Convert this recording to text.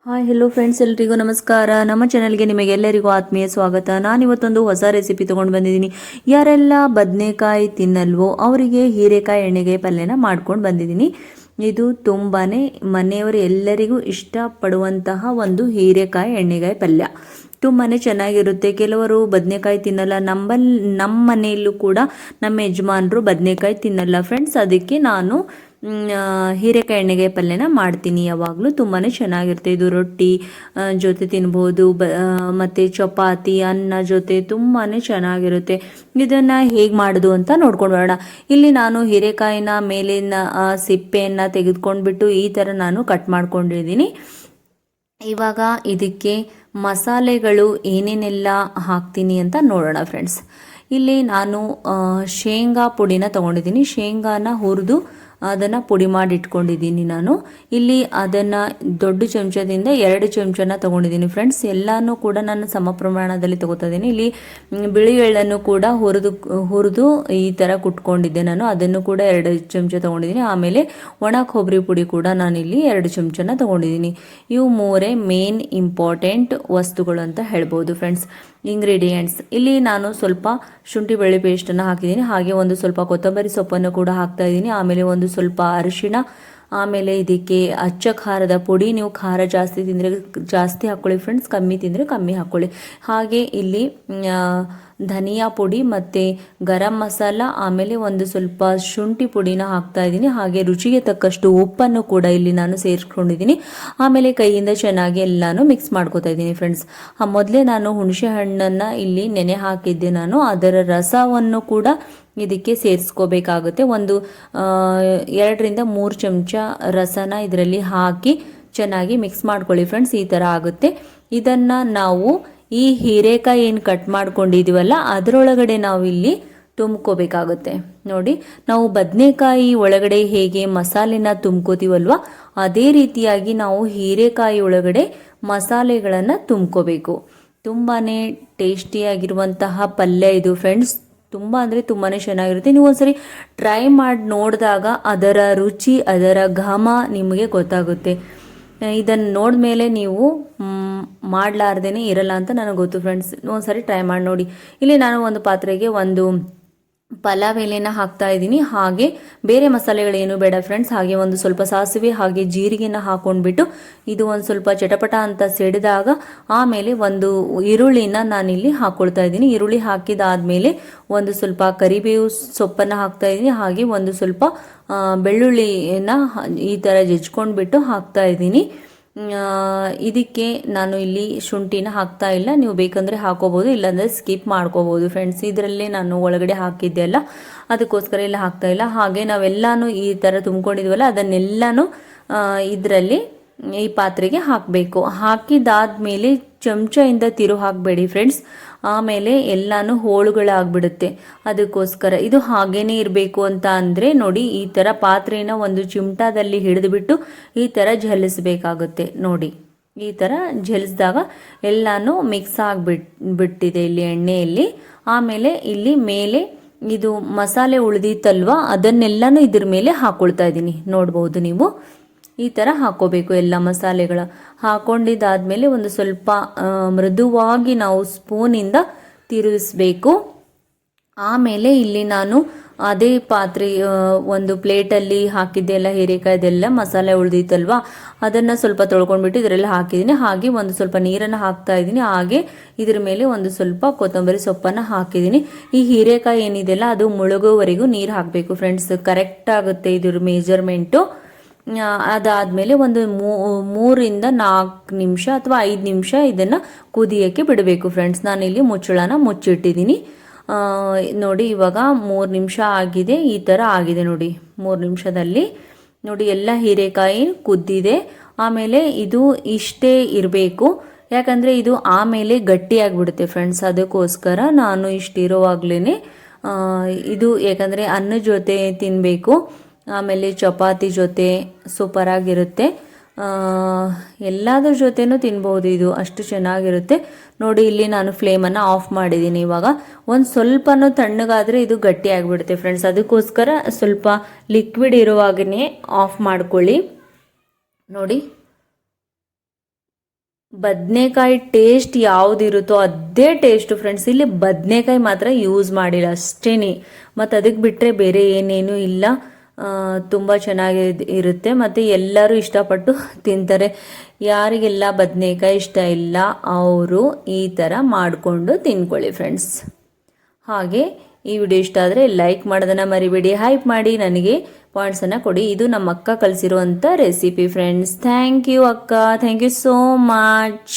Hi hello friends, ಎಲ್ರಿಗೂ ನಮಸ್ಕಾರ. ನಮ್ಮ ಚಾನಲ್ಗೆ ನಿಮಗೆಲ್ಲರಿಗೂ ಆತ್ಮೀಯ ಸ್ವಾಗತ. ನಾನಿವತ್ತೊಂದು ಹೊಸ ರೆಸಿಪಿ ತೊಗೊಂಡು ಬಂದಿದ್ದೀನಿ. ಯಾರೆಲ್ಲ ಬದನೆಕಾಯಿ ತಿನ್ನಲ್ವೋ ಅವರಿಗೆ ಹೀರೆಕಾಯಿ ಎಣ್ಣೆಗಾಯಿ ಪಲ್ಯನ ಮಾಡ್ಕೊಂಡು ಬಂದಿದ್ದೀನಿ. ಇದು ತುಂಬಾ ಮನೆಯವರು ಎಲ್ಲರಿಗೂ ಇಷ್ಟಪಡುವಂತಹ ಒಂದು ಹೀರೆಕಾಯಿ ಎಣ್ಣೆಗಾಯಿ ಪಲ್ಯ. ತುಂಬಾ ಚೆನ್ನಾಗಿರುತ್ತೆ. ಕೆಲವರು ಬದನೆಕಾಯಿ ತಿನ್ನಲ್ಲ. ನಮ್ಮ ಮನೆಯಲ್ಲೂ ಕೂಡ ನಮ್ಮ ಯಜಮಾನರು ಬದನೆಕಾಯಿ ತಿನ್ನಲ್ಲ ಫ್ರೆಂಡ್ಸ್. ಅದಕ್ಕೆ ನಾನು ಹೀರೆಕಾಯಿ ಎಣ್ಣೆಗಾಯಿ ಪಲ್ಯನ ಮಾಡ್ತೀನಿ. ಯಾವಾಗಲೂ ತುಂಬಾ ಚೆನ್ನಾಗಿರುತ್ತೆ. ಇದು ರೊಟ್ಟಿ ಜೊತೆ ತಿನ್ಬೋದು, ಮತ್ತು ಚಪಾತಿ ಅನ್ನ ಜೊತೆ ತುಂಬಾ ಚೆನ್ನಾಗಿರುತ್ತೆ. ಇದನ್ನು ಹೇಗೆ ಮಾಡೋದು ಅಂತ ನೋಡ್ಕೊಂಡು ಬರೋಣ. ಇಲ್ಲಿ ನಾನು ಹೀರೆಕಾಯಿನ ಮೇಲಿನ ಸಿಪ್ಪೆಯನ್ನು ತೆಗೆದುಕೊಂಡ್ಬಿಟ್ಟು ಈ ಥರ ನಾನು ಕಟ್ ಮಾಡ್ಕೊಂಡಿದ್ದೀನಿ. ಇವಾಗ ಇದಕ್ಕೆ ಮಸಾಲೆಗಳು ಏನೇನೆಲ್ಲ ಹಾಕ್ತೀನಿ ಅಂತ ನೋಡೋಣ ಫ್ರೆಂಡ್ಸ್. ಇಲ್ಲಿ ನಾನು ಶೇಂಗಾ ಪುಡಿನ ತೊಗೊಂಡಿದ್ದೀನಿ. ಶೇಂಗಾನ ಹುರಿದು ಅದನ್ನು ಪುಡಿ ಮಾಡಿ ಇಟ್ಕೊಂಡಿದ್ದೀನಿ. ನಾನು ಇಲ್ಲಿ ಅದನ್ನು ದೊಡ್ಡ ಚಮಚದಿಂದ 2 ಚಮಚನ ತೊಗೊಂಡಿದ್ದೀನಿ ಫ್ರೆಂಡ್ಸ್. ಎಲ್ಲನೂ ಕೂಡ ನಾನು ಸಮ ಪ್ರಮಾಣದಲ್ಲಿ ತೊಗೋತಾ ಇದ್ದೀನಿ. ಇಲ್ಲಿ ಬಿಳಿ ಎಳ್ಳನ್ನು ಕೂಡ ಹುರಿದು ಈ ಥರ ಕುಟ್ಕೊಂಡಿದ್ದೆ ನಾನು. ಅದನ್ನು ಕೂಡ 2 ಚಮಚ ತೊಗೊಂಡಿದ್ದೀನಿ. ಆಮೇಲೆ ಒಣ ಕೊಬ್ಬರಿ ಪುಡಿ ಕೂಡ ನಾನಿಲ್ಲಿ 2 ಚಮಚನ ತೊಗೊಂಡಿದ್ದೀನಿ. ಇವು 3 ಮೇನ್ ಇಂಪಾರ್ಟೆಂಟ್ ವಸ್ತುಗಳು ಅಂತ ಹೇಳ್ಬೋದು ಫ್ರೆಂಡ್ಸ್. ಇಂಗ್ರೀಡಿಯೆಂಟ್ಸ್ ಇಲ್ಲಿ ನಾನು ಸ್ವಲ್ಪ ಶುಂಠಿ ಬೆಳ್ಳುಳ್ಳಿ ಪೇಸ್ಟನ್ನು ಹಾಕಿದ್ದೀನಿ. ಹಾಗೆ ಒಂದು ಸ್ವಲ್ಪ ಕೊತ್ತಂಬರಿ ಸೊಪ್ಪನ್ನು ಕೂಡ ಹಾಕ್ತಾ ಇದ್ದೀನಿ. ಆಮೇಲೆ ಒಂದು ಸ್ವಲ್ಪ ಅರಿಶಿಣ, ಆಮೇಲೆ ಇದಕ್ಕೆ ಅಚ್ಚ ಖಾರದ ಪುಡಿ. ನೀವು ಖಾರ ಜಾಸ್ತಿ ತಿಂದರೆ ಜಾಸ್ತಿ ಹಾಕ್ಕೊಳ್ಳಿ ಫ್ರೆಂಡ್ಸ್, ಕಮ್ಮಿ ತಿಂದರೆ ಕಮ್ಮಿ ಹಾಕ್ಕೊಳ್ಳಿ. ಹಾಗೆ ಇಲ್ಲಿ ಧನಿಯಾ ಪುಡಿ ಮತ್ತು ಗರಂ ಮಸಾಲ, ಆಮೇಲೆ ಒಂದು ಸ್ವಲ್ಪ ಶುಂಠಿ ಪುಡಿನ ಹಾಕ್ತಾ ಇದ್ದೀನಿ. ಹಾಗೆ ರುಚಿಗೆ ತಕ್ಕಷ್ಟು ಉಪ್ಪನ್ನು ಕೂಡ ಇಲ್ಲಿ ನಾನು ಸೇರಿಸ್ಕೊಂಡಿದ್ದೀನಿ. ಆಮೇಲೆ ಕೈಯಿಂದ ಚೆನ್ನಾಗಿ ಎಲ್ಲಾನು ಮಿಕ್ಸ್ ಮಾಡ್ಕೋತಾ ಇದ್ದೀನಿ ಫ್ರೆಂಡ್ಸ್. ಮೊದಲೇ ನಾನು ಹುಣಸೆ ಹಣ್ಣನ್ನು ಇಲ್ಲಿ ನೆನೆ ಹಾಕಿದ್ದೆ ನಾನು. ಅದರ ರಸವನ್ನು ಕೂಡ ಇದಕ್ಕೆ ಸೇರಿಸ್ಕೋಬೇಕಾಗುತ್ತೆ. ಒಂದು 2-3 ಚಮಚ ರಸನ ಇದರಲ್ಲಿ ಹಾಕಿ ಚೆನ್ನಾಗಿ ಮಿಕ್ಸ್ ಮಾಡ್ಕೊಳ್ಳಿ ಫ್ರೆಂಡ್ಸ್. ಈ ಥರ ಆಗುತ್ತೆ. ಇದನ್ನು ನಾವು ಈ ಹೀರೆಕಾಯಿ ಏನು ಕಟ್ ಮಾಡ್ಕೊಂಡಿದ್ದೀವಲ್ಲ ಅದರೊಳಗಡೆ ನಾವು ಇಲ್ಲಿ ತುಂಬ್ಕೋಬೇಕಾಗುತ್ತೆ. ನೋಡಿ, ನಾವು ಬದನೆಕಾಯಿ ಒಳಗಡೆ ಹೇಗೆ ಮಸಾಲೆನ ತುಂಬ್ಕೋತೀವಲ್ವ ಅದೇ ರೀತಿಯಾಗಿ ನಾವು ಹೀರೆಕಾಯಿ ಒಳಗಡೆ ಮಸಾಲೆಗಳನ್ನು ತುಂಬ್ಕೋಬೇಕು. ತುಂಬಾ ಟೇಸ್ಟಿಯಾಗಿರುವಂತಹ ಪಲ್ಯ ಇದು ಫ್ರೆಂಡ್ಸ್. ತುಂಬ ಅಂದರೆ ತುಂಬಾ ಚೆನ್ನಾಗಿರುತ್ತೆ. ನೀವು ಒಂದ್ಸರಿ ಟ್ರೈ ಮಾಡಿ ನೋಡಿದಾಗ ಅದರ ರುಚಿ, ಅದರ ಘಮ ನಿಮಗೆ ಗೊತ್ತಾಗುತ್ತೆ. ಇದನ್ನು ನೋಡಿದ್ಮೇಲೆ ನೀವು ಮಾಡಲಾರ್ದೇ ಇರಲ್ಲ ಅಂತ ನನಗೆ ಗೊತ್ತು ಫ್ರೆಂಡ್ಸ್. ಒಂದ್ಸರಿ ಟ್ರೈ ಮಾಡಿ ನೋಡಿ. ಇಲ್ಲಿ ನಾನು ಒಂದು ಪಾತ್ರೆಗೆ ಒಂದು ಪಲಾವ್ ಎಲೆನ ಹಾಕ್ತಾ ಇದ್ದೀನಿ. ಹಾಗೆ ಬೇರೆ ಮಸಾಲೆಗಳೇನು ಬೇಡ ಫ್ರೆಂಡ್ಸ್. ಹಾಗೆ ಒಂದು ಸ್ವಲ್ಪ ಸಾಸಿವೆ ಹಾಗೆ ಜೀರಿಗೆನ ಹಾಕೊಂಡ್ಬಿಟ್ಟು ಇದು ಒಂದು ಸ್ವಲ್ಪ ಚಟಪಟ ಅಂತ ಸಿಡಿದಾಗ ಆಮೇಲೆ ಒಂದು ಈರುಳ್ಳಿನ ನಾನಿಲ್ಲಿ ಹಾಕ್ಕೊಳ್ತಾ ಇದ್ದೀನಿ. ಈರುಳ್ಳಿ ಹಾಕಿದಾದ್ಮೇಲೆ ಒಂದು ಸ್ವಲ್ಪ ಕರಿಬೇವು ಸೊಪ್ಪನ್ನು ಹಾಕ್ತಾ ಇದ್ದೀನಿ. ಹಾಗೆ ಒಂದು ಸ್ವಲ್ಪ ಬೆಳ್ಳುಳ್ಳಿನ ಈ ಥರ ಜಜ್ಕೊಂಡ್ಬಿಟ್ಟು ಹಾಕ್ತಾ ಇದ್ದೀನಿ. ಇದಕ್ಕೆ ನಾನು ಇಲ್ಲಿ ಶುಂಠಿನ ಹಾಕ್ತಾ ಇಲ್ಲ. ನೀವು ಬೇಕಂದರೆ ಹಾಕೋಬೋದು, ಇಲ್ಲಾಂದರೆ ಸ್ಕಿಪ್ ಮಾಡ್ಕೋಬೋದು ಫ್ರೆಂಡ್ಸ್. ಇದರಲ್ಲೇ ನಾನು ಒಳಗಡೆ ಹಾಕಿದ್ದೆ ಅಲ್ಲ, ಅದಕ್ಕೋಸ್ಕರ ಇಲ್ಲ ಹಾಕ್ತಾ ಇಲ್ಲ. ಹಾಗೆ ನಾವೆಲ್ಲಾನು ಈ ಥರ ತುಂಬ್ಕೊಂಡಿದ್ವಲ್ಲ ಅದನ್ನೆಲ್ಲಾನು ಇದರಲ್ಲಿ ಈ ಪಾತ್ರೆಗೆ ಹಾಕಬೇಕು. ಹಾಕಿದಾದ್ಮೇಲೆ ಚಮಚದಿಂದ ತಿರು ಹಾಕಬೇಡಿ ಫ್ರೆಂಡ್ಸ್, ಆಮೇಲೆ ಎಲ್ಲಾನು ಹೋಳುಗಳಾಗ್ಬಿಡುತ್ತೆ. ಅದಕ್ಕೋಸ್ಕರ ಇದು ಹಾಗೇನೇ ಇರಬೇಕು ಅಂತ ಅಂದರೆ ನೋಡಿ, ಈ ಥರ ಪಾತ್ರೆನ ಒಂದು ಚಿಮಟದಲ್ಲಿ ಹಿಡಿದುಬಿಟ್ಟು ಈ ಥರ ಝಲಿಸಬೇಕಾಗುತ್ತೆ. ನೋಡಿ, ಈ ಥರ ಝಲಿಸಿದಾಗ ಎಲ್ಲಾನು ಮಿಕ್ಸ್ ಆಗಿಬಿಟ್ಟಿದೆ ಇಲ್ಲಿ ಎಣ್ಣೆಯಲ್ಲಿ. ಆಮೇಲೆ ಇಲ್ಲಿ ಮೇಲೆ ಇದು ಮಸಾಲೆ ಉಳಿದಿತ್ತಲ್ವ ಅದನ್ನೆಲ್ಲನೂ ಇದ್ರ ಮೇಲೆ ಹಾಕ್ಕೊಳ್ತಾ ಇದ್ದೀನಿ. ನೋಡ್ಬೋದು ನೀವು, ಈ ಥರ ಹಾಕೋಬೇಕು ಎಲ್ಲ ಮಸಾಲೆಗಳ. ಹಾಕೊಂಡಿದ್ದಾದ್ಮೇಲೆ ಒಂದು ಸ್ವಲ್ಪ ಮೃದುವಾಗಿ ನಾವು ಸ್ಪೂನಿಂದ ತಿರುಗಿಸ್ಬೇಕು. ಆಮೇಲೆ ಇಲ್ಲಿ ನಾನು ಅದೇ ಪಾತ್ರೆ ಒಂದು ಪ್ಲೇಟಲ್ಲಿ ಹಾಕಿದ್ದೆ ಎಲ್ಲ ಹೀರೆಕಾಯ್ದೆಲ್ಲ ಮಸಾಲೆ ಉಳಿದಿತ್ತಲ್ವ ಅದನ್ನು ಸ್ವಲ್ಪ ತೊಳ್ಕೊಂಡ್ಬಿಟ್ಟು ಇದರಲ್ಲಿ ಹಾಕಿದ್ದೀನಿ. ಹಾಗೆ ಒಂದು ಸ್ವಲ್ಪ ನೀರನ್ನು ಹಾಕ್ತಾ ಇದ್ದೀನಿ. ಹಾಗೆ ಇದ್ರ ಮೇಲೆ ಒಂದು ಸ್ವಲ್ಪ ಕೊತ್ತಂಬರಿ ಸೊಪ್ಪನ್ನು ಹಾಕಿದ್ದೀನಿ. ಈ ಹೀರೆಕಾಯಿ ಏನಿದೆಯಲ್ಲ ಅದು ಮುಳುಗೋವರೆಗೂ ನೀರು ಹಾಕಬೇಕು ಫ್ರೆಂಡ್ಸ್. ಕರೆಕ್ಟ್ ಆಗುತ್ತೆ ಇದ್ರ ಮೆಜರ್ಮೆಂಟು. ಅದಾದಮೇಲೆ ಒಂದು 3-4 ನಿಮಿಷ ಅಥವಾ 5 ನಿಮಿಷ ಇದನ್ನು ಕುದಿಯೋಕ್ಕೆ ಬಿಡಬೇಕು ಫ್ರೆಂಡ್ಸ್. ನಾನಿಲ್ಲಿ ಮುಚ್ಚಳನ ಮುಚ್ಚಿಟ್ಟಿದ್ದೀನಿ. ನೋಡಿ, ಇವಾಗ 3 ನಿಮಿಷ ಆಗಿದೆ. ಈ ಥರ ಆಗಿದೆ ನೋಡಿ. 3 ನಿಮಿಷದಲ್ಲಿ ನೋಡಿ ಎಲ್ಲ ಹೀರೆಕಾಯಿ ಕುದ್ದಿದೆ. ಆಮೇಲೆ ಇದು ಇಷ್ಟೇ ಇರಬೇಕು, ಯಾಕಂದರೆ ಇದು ಆಮೇಲೆ ಗಟ್ಟಿಯಾಗಿಬಿಡುತ್ತೆ ಫ್ರೆಂಡ್ಸ್. ಅದಕ್ಕೋಸ್ಕರ ನಾನು ಇಷ್ಟಿರೋವಾಗ್ಲೇ ಇದು, ಯಾಕಂದರೆ ಅನ್ನದ ಜೊತೆ ತಿನ್ನಬೇಕು, ಆಮೇಲೆ ಚಪಾತಿ ಜೊತೆ ಸೂಪರಾಗಿರುತ್ತೆ. ಎಲ್ಲದ್ರ ಜೊತೆನೂ ತಿನ್ಬೋದು, ಇದು ಅಷ್ಟು ಚೆನ್ನಾಗಿರುತ್ತೆ. ನೋಡಿ, ಇಲ್ಲಿ ನಾನು ಫ್ಲೇಮನ್ನು ಆಫ್ ಮಾಡಿದ್ದೀನಿ. ಇವಾಗ ಒಂದು ಸ್ವಲ್ಪನೂ ತಣ್ಣಗಾದರೆ ಇದು ಗಟ್ಟಿ ಆಗಿಬಿಡುತ್ತೆ ಫ್ರೆಂಡ್ಸ್. ಅದಕ್ಕೋಸ್ಕರ ಸ್ವಲ್ಪ ಲಿಕ್ವಿಡ್ ಇರುವಾಗನೇ ಆಫ್ ಮಾಡ್ಕೊಳ್ಳಿ. ನೋಡಿ, ಬದನೆಕಾಯಿ ಟೇಸ್ಟ್ ಯಾವುದಿರುತ್ತೋ ಅದೇ ಟೇಸ್ಟು ಫ್ರೆಂಡ್ಸ್. ಇಲ್ಲಿ ಬದನೆಕಾಯಿ ಮಾತ್ರ ಯೂಸ್ ಮಾಡಿಲ್ಲ ಅಷ್ಟೇ, ಮತ್ತು ಅದಕ್ಕೆ ಬಿಟ್ಟರೆ ಬೇರೆ ಏನೇನೂ ಇಲ್ಲ. ತುಂಬ ಚೆನ್ನಾಗಿ ಇರುತ್ತೆ ಮತ್ತು ಎಲ್ಲರೂ ಇಷ್ಟಪಟ್ಟು ತಿಂತಾರೆ. ಯಾರಿಗೆಲ್ಲ ಬದನೆಕಾಯಿ ಇಷ್ಟ ಇಲ್ಲ ಅವರು ಈ ಥರ ಮಾಡಿಕೊಂಡು ತಿನ್ಕೊಳ್ಳಿ ಫ್ರೆಂಡ್ಸ್. ಹಾಗೆ ಈ ವಿಡಿಯೋ ಇಷ್ಟ ಆದರೆ ಲೈಕ್ ಮಾಡೋದನ್ನು ಮರಿಬೇಡಿ, ಹೈಪ್ ಮಾಡಿ, ನನಗೆ ಪಾಯಿಂಟ್ಸನ್ನು ಕೊಡಿ. ಇದು ನಮ್ಮ ಅಕ್ಕ ಕಲಿಸಿರುವಂಥ ರೆಸಿಪಿ ಫ್ರೆಂಡ್ಸ್. ಥ್ಯಾಂಕ್ ಯು ಅಕ್ಕ, ಥ್ಯಾಂಕ್ ಯು ಸೋ ಮಚ್.